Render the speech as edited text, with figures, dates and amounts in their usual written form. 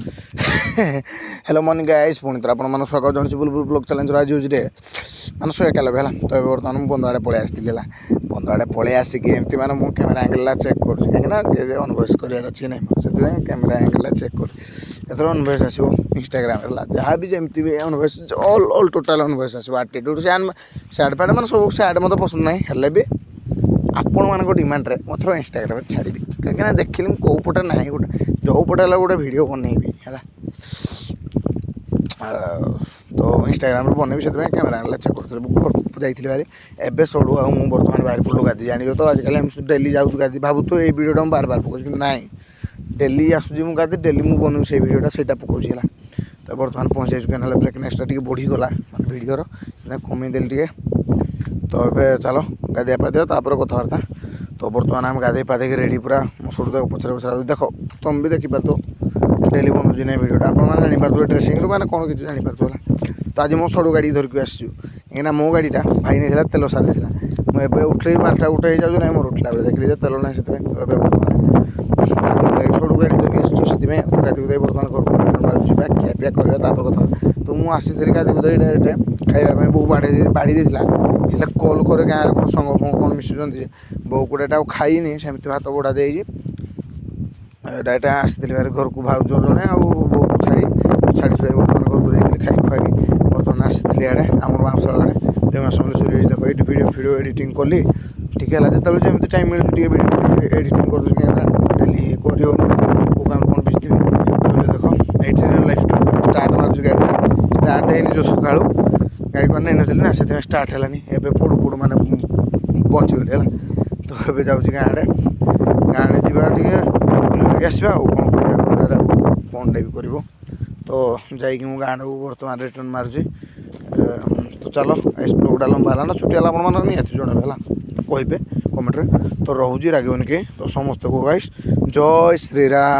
Hello morning guys पुणी थर आपन स्वागत जन बुलबुल ब्लॉग चैलेंज आज यूज डे मान 111 है तो ये बर्तमान मुझे बंध आड़े पलि आसती है बंध आड़े पलि आसिक एमती मैंने मुझे कैमेरा एंगल चेक करें अनवॉइस कर अच्छी ना से कैमेरा एंगल चेक कर अनवॉइस आसो इंस्टाग्राम जहाँ भी जमी भी अनवॉइस ऑल टोटाल अनवॉइस आसो आटीट्यूड सैड फैड मैंने सब सैड मत पसंद ना हेल्ले भी आपण मान डिमांड मैं थोड़ा इंस्टाग्राम छाड़ी कहीं देखिली कौ पटे ना गोटे जो पटे गोटे भिड बनईबी है तो इंस्टाग्राम बनईबी से कैमेरा एंगल चेक कर घर को जाइए भारी एवं सड़ू आ बर्तमान बाहर पड़ू गाधी जान तो आजिकल हम डेली जाऊँ गाधी भावु तो ये भिडियो बार बार पकाऊँ कि ना डेली आसूँ मुझे गाधी डेली मुझे बनू से भिडियोटा से पकाऊँगी है तो बर्तमान पहुँच जाए ना ब्रेकनेसटा टे बढ़ीगला मैं भिडियोर कमीदेली टे तो ये चलो गाधिया पाधिया कथबार्ता तो बर्तमान आम गाधे पाधे रेडी पूरा मो सड़ू तक पचर पचर देख तुम भी देखिपार तो डेली बनूँ ना भिडियोटा आप जापर ड्रेसिंग मैंने कौन किसी जापर तो आज मो सड़ू गाड़ी धरिक आसू कहीं मो गाड़ीटा भाई नहीं तेल सारी मुझे उठे 12टा उठे जाऊँ ना मोर उठला बेले देखिए तेल ना से बर्तमान सड़ू गाड़ी धरिक आसू से गाधी गुदाई बर्तमान घर मार्चा खियापिया करवा कथा तो मुझे आसी गाधी गुदाई डायरेक्ट खाइबा बो बाड़ी देला कल करे गाँव कौन संग फंग कौन मिशुच्च बो कुड़ाटा खाईनी सेमती भात बड़ा जाइए डायरेक्ट आसी घर को भाउज जड़े आो छाड़ी छाड़ी बर्तमान घर को जाइए खाई खुआई बर्तमान आसी आड़े आम बाउंसर आड़े जो समलेश्वरी देख ये भिडियो एडिटिंग कली ठीक है जो जमी टाइम मिलूँ भिडियो एडिटिंग कर डेली कर कौन कौन बिजी देख ये लाइफ स्टार्ट मार्च गाड़ी स्टार्ट है जो सका गाड़ी को नहीं ना से स्टार्ट है पड़ू पड़ू मैंने पहुँचीगली है तो ये जाऊँगी गाँव आड़े बुल आसवा कौन कर कौन भी कर तो जाइए मुझे गाँव को बर्तमान रिटर्न मार्ची तो चलो ब्लॉगटा लंबा है ना छुट्टी है निहती जनइबे है कहे कमेंट तो रोचे रागन कि तो समस्त को गाइस जय श्रीराम।